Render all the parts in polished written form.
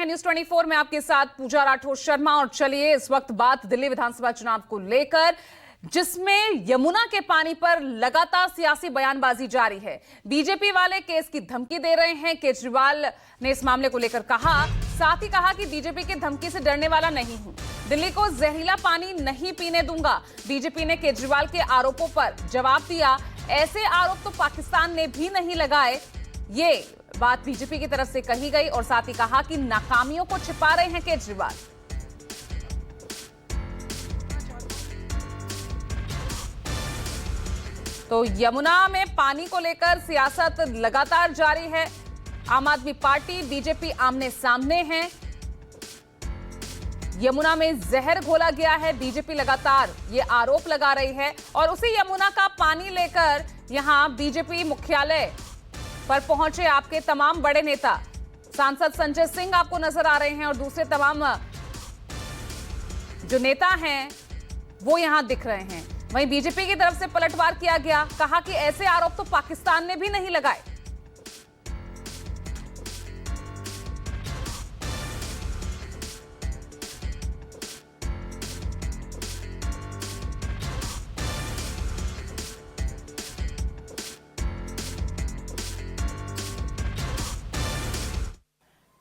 हैं न्यूज 24 में आपके साथ पूजा राठौर शर्मा। और चलिए इस वक्त बात दिल्ली विधानसभा चुनाव को लेकर, जिसमें यमुना के पानी पर लगातार सियासी बयानबाजी जारी है। बीजेपी वाले केस की धमकी दे रहे हैं। केजरीवाल ने इस मामले को लेकर कहा, साथ ही कहा कि बीजेपी की धमकी से डरने वाला नहीं हूं, दिल्ली को जहरीला पानी नहीं पीने दूंगा। बीजेपी ने केजरीवाल के आरोपों पर जवाब दिया, ऐसे आरोप तो पाकिस्तान ने भी नहीं लगाए। ये बात बीजेपी की तरफ से कही गई और साथ ही कहा कि नाकामियों को छिपा रहे हैं केजरीवाल। तो यमुना में पानी को लेकर सियासत लगातार जारी है। आम आदमी पार्टी बीजेपी आमने सामने हैं। यमुना में जहर घोला गया है, बीजेपी लगातार ये आरोप लगा रही है। और उसी यमुना का पानी लेकर यहां बीजेपी मुख्यालय पर पहुंचे आपके तमाम बड़े नेता। सांसद संजय सिंह आपको नजर आ रहे हैं और दूसरे तमाम जो नेता हैं वो यहां दिख रहे हैं। वहीं बीजेपी की तरफ से पलटवार किया गया, कहा कि ऐसे आरोप तो पाकिस्तान ने भी नहीं लगाए।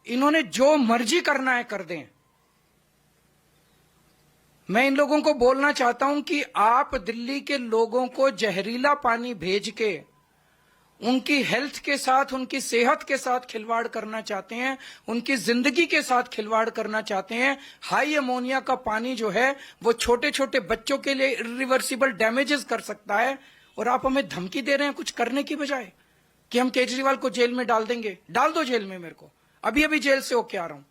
इन्होंने जो मर्जी करना है कर दें। मैं इन लोगों को बोलना चाहता हूं कि आप दिल्ली के लोगों को जहरीला पानी भेज के उनकी हेल्थ के साथ, उनकी सेहत के साथ खिलवाड़ करना चाहते हैं, उनकी जिंदगी के साथ खिलवाड़ करना चाहते हैं। हाई अमोनिया का पानी जो है वो छोटे छोटे बच्चों के लिए इरिवर्सिबल डैमेजेस कर सकता है। और आप हमें धमकी दे रहे हैं कुछ करने की बजाय कि हम केजरीवाल को जेल में डाल देंगे। डाल दो जेल में, मेरे को अभी अभी जेल से होके आ रहा हूं,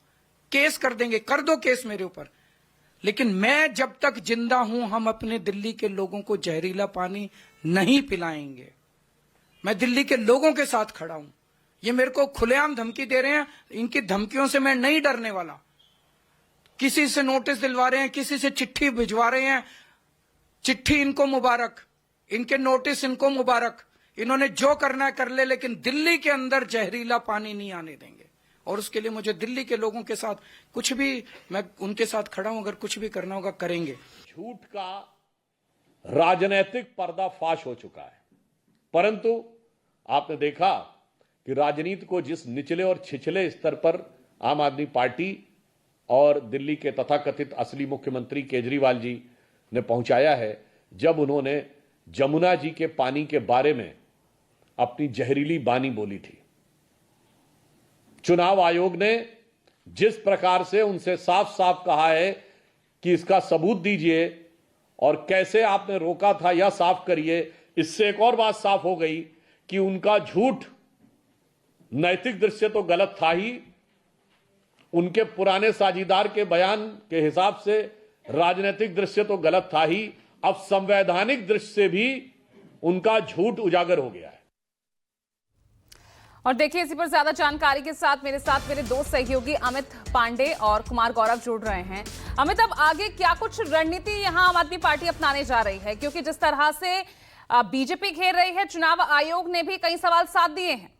केस कर देंगे, कर दो केस मेरे ऊपर। लेकिन मैं जब तक जिंदा हूं, हम अपने दिल्ली के लोगों को जहरीला पानी नहीं पिलाएंगे। मैं दिल्ली के लोगों के साथ खड़ा हूं। ये मेरे को खुलेआम धमकी दे रहे हैं, इनकी धमकियों से मैं नहीं डरने वाला। किसी से नोटिस दिलवा रहे हैं, किसी से चिट्ठी भिजवा रहे हैं, चिट्ठी इनको मुबारक, इनके नोटिस इनको मुबारक। इन्होंने जो करना है कर ले, लेकिन दिल्ली के अंदर जहरीला पानी नहीं आने देंगे। और उसके लिए मुझे दिल्ली के लोगों के साथ कुछ भी, मैं उनके साथ खड़ा हूं, अगर कुछ भी करना होगा करेंगे। झूठ का राजनीतिक पर्दाफाश हो चुका है, परंतु आपने देखा कि राजनीति को जिस निचले और छिछले स्तर पर आम आदमी पार्टी और दिल्ली के तथाकथित असली मुख्यमंत्री केजरीवाल जी ने पहुंचाया है, जब उन्होंने जमुना जी के पानी के बारे में अपनी जहरीली बानी बोली थी। चुनाव आयोग ने जिस प्रकार से उनसे साफ साफ कहा है कि इसका सबूत दीजिए और कैसे आपने रोका था यह साफ करिए, इससे एक और बात साफ हो गई कि उनका झूठ नैतिक दृष्टि से तो गलत था ही, उनके पुराने साझीदार के बयान के हिसाब से राजनीतिक दृष्टि से तो गलत था ही, अब संवैधानिक दृष्टि से भी उनका झूठ उजागर हो गया है। और देखिए, इसी पर ज्यादा जानकारी के साथ मेरे दो सहयोगी अमित पांडे और कुमार गौरव जुड़ रहे हैं। अमित, अब आगे क्या कुछ रणनीति यहां आम आदमी पार्टी अपनाने जा रही है, क्योंकि जिस तरह से बीजेपी घेर रही है, चुनाव आयोग ने भी कई सवाल साथ दिए हैं।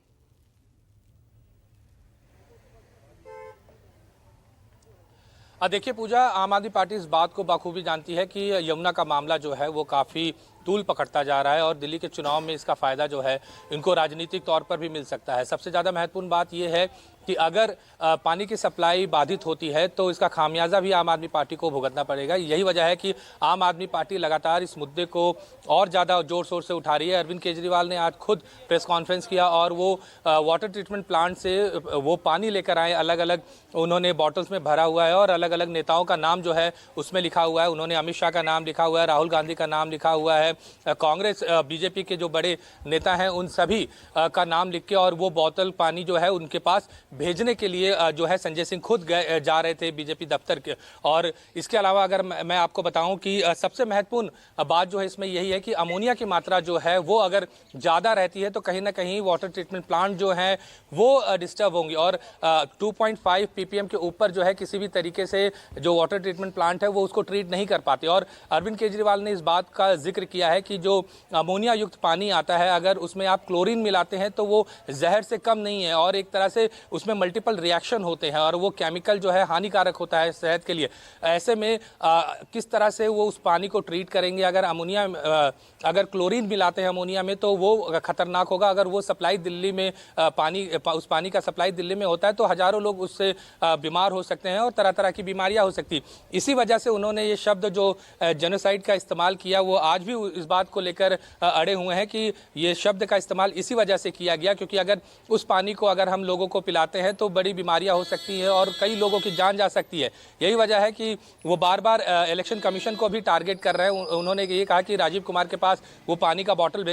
देखिए पूजा, आम आदमी पार्टी इस बात को बखूबी जानती है कि यमुना का मामला जो है वो काफ़ी तूल पकड़ता जा रहा है और दिल्ली के चुनाव में इसका फायदा जो है इनको राजनीतिक तौर पर भी मिल सकता है। सबसे ज़्यादा महत्वपूर्ण बात यह है कि अगर पानी की सप्लाई बाधित होती है तो इसका खामियाजा भी आम आदमी पार्टी को भुगतना पड़ेगा। यही वजह है कि आम आदमी पार्टी लगातार इस मुद्दे को और ज़्यादा जोर शोर से उठा रही है। अरविंद केजरीवाल ने आज खुद प्रेस कॉन्फ्रेंस किया और वो वाटर ट्रीटमेंट प्लांट से वो पानी लेकर आए, अलग अलग उन्होंने बॉटल्स में भरा हुआ है और अलग अलग नेताओं का नाम जो है उसमें लिखा हुआ है। उन्होंने अमित शाह का नाम लिखा हुआ है, राहुल गांधी का नाम लिखा हुआ है, कांग्रेस बीजेपी के जो बड़े नेता हैं उन सभी का नाम लिख के और वो बोतल पानी जो है उनके पास भेजने के लिए जो है संजय सिंह खुद जा रहे थे बीजेपी दफ्तर के। और इसके अलावा अगर मैं आपको बताऊं कि सबसे महत्वपूर्ण बात जो है इसमें यही है कि अमोनिया की मात्रा जो है वो अगर ज़्यादा रहती है तो कहीं ना कहीं वाटर ट्रीटमेंट प्लांट जो है वो डिस्टर्ब होंगी और 2.5 ppm के ऊपर जो है किसी भी तरीके से जो वाटर ट्रीटमेंट प्लांट है वो उसको ट्रीट नहीं कर पाते। और अरविंद केजरीवाल ने इस बात का जिक्र किया है कि जो अमोनिया युक्त पानी आता है अगर उसमें आप क्लोरीन मिलाते हैं तो वो जहर से कम नहीं है और एक तरह से उसमें मल्टीपल रिएक्शन होते हैं और वो केमिकल जो है हानिकारक होता है सेहत के लिए। ऐसे में किस तरह से वो उस पानी को ट्रीट करेंगे? अगर अमोनिया अगर क्लोरीन मिलाते हैं अमोनिया में तो वो खतरनाक होगा। अगर वो सप्लाई दिल्ली में उस पानी का सप्लाई दिल्ली में होता है तो हजारों लोग उससे बीमार हो सकते हैं और तरह तरह की बीमारियां हो सकती। इसी वजह से उन्होंने ये शब्द जो जेनोसाइड का इस्तेमाल किया, वो आज भी इस बात को लेकर अड़े हुए हैं कि ये शब्द का इस्तेमाल इसी वजह से किया गया क्योंकि अगर उस पानी को अगर हम लोगों को पिलाते हैं तो बड़ी बीमारियां हो सकती हैं और कई लोगों की जान जा सकती है। यही वजह है कि वो बार बार इलेक्शन कमीशन को भी टारगेट कर रहे हैं। उन्होंने ये कहा कि राजीव कुमार के पास वो पानी का बॉटल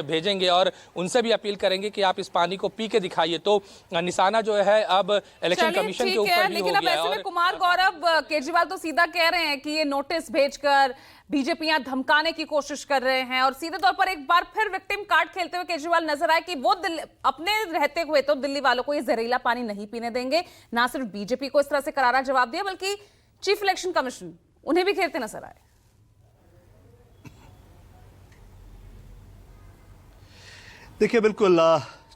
भेजेंगे और उनसे भी अपील करेंगे कि आप इस पानी को पी के दिखाइए। तो निशाना जो है अब इलेक्शन कमीशन के ऊपर भी हो लेकिन अब गया ऐसे है। में कुमार गौरव, केजरीवाल तो सीधा कह रहे हैं कि ये नोटिस भेजकर बीजेपी यहां धमकाने की कोशिश कर रहे हैं और सीधे तौर पर एक बार फिर विक्टिम कार्ड खेलते हुए केजरीवाल नजर आए कि वो अपने रहते हुए तो दिल्ली वालों को ये जहरीला पानी नहीं पीने देंगे। ना सिर्फ बीजेपी को इस तरह से करारा जवाब दिया बल्कि चीफ इलेक्शन कमीशन उन्हें भी घेरते नजर आए। देखिए, बिल्कुल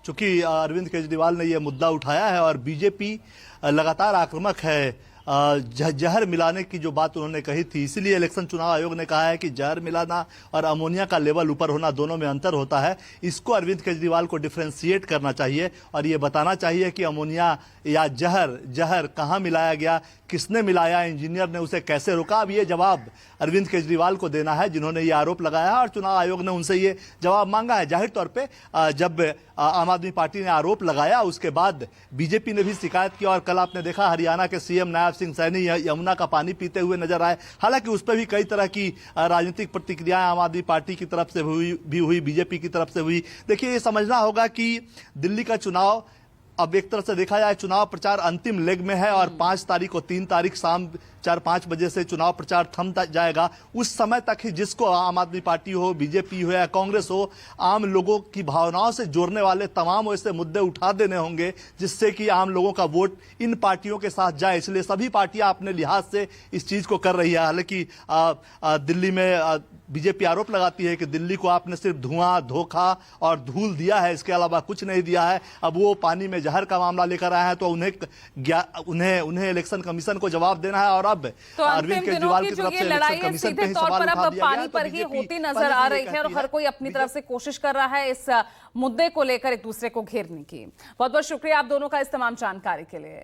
चूंकि अरविंद केजरीवाल ने यह मुद्दा उठाया है और बीजेपी लगातार आक्रामक है। जहर मिलाने की जो बात उन्होंने कही थी, इसीलिए इलेक्शन चुनाव आयोग ने कहा है कि जहर मिलाना और अमोनिया का लेवल ऊपर होना दोनों में अंतर होता है। इसको अरविंद केजरीवाल को डिफ्रेंशिएट करना चाहिए और ये बताना चाहिए कि अमोनिया या जहर कहाँ मिलाया गया, किसने मिलाया, इंजीनियर ने उसे कैसे रोका। अब ये जवाब अरविंद केजरीवाल को देना है जिन्होंने ये आरोप लगाया और चुनाव आयोग ने उनसे ये जवाब मांगा है। जाहिर तौर पे जब आम आदमी पार्टी ने आरोप लगाया उसके बाद बीजेपी ने भी शिकायत की और कल आपने देखा हरियाणा के सीएम नायब सिंह सैनी यमुना का पानी पीते हुए नजर आए। हालांकि उस पर भी कई तरह की राजनीतिक प्रतिक्रियाएं आम आदमी पार्टी की तरफ से हुई, बीजेपी की तरफ से हुई। देखिए, ये समझना होगा कि दिल्ली का चुनाव अब एक तरह से देखा जाए चुनाव प्रचार अंतिम लेग में है और 5 तारीख और 3 तारीख शाम 4-5 बजे से चुनाव प्रचार थम जाएगा। उस समय तक ही जिसको आम आदमी पार्टी हो, बीजेपी हो या कांग्रेस हो, आम लोगों की भावनाओं से जोड़ने वाले तमाम ऐसे मुद्दे उठा देने होंगे जिससे कि आम लोगों का वोट इन पार्टियों के साथ जाए। इसलिए सभी पार्टियां अपने लिहाज से इस चीज को कर रही है। हालांकि दिल्ली में बीजेपी आरोप लगाती है कि दिल्ली को आपने सिर्फ धुआं, धोखा और धूल दिया है, इसके अलावा कुछ नहीं दिया है। अब वो पानी में जहर का मामला लेकर आए हैं तो उन्हें इलेक्शन कमीशन को जवाब देना है। और अब तो अरविंद केजरीवाल की तरफ से लड़ाई है कमीशन सीधे तौर पर अब पानी पर ही होती नजर आ रही है और हर कोई अपनी तरफ से कोशिश कर रहा है इस मुद्दे को लेकर एक दूसरे को घेरने की। बहुत बहुत शुक्रिया आप दोनों का इस तमाम जानकारी के लिए।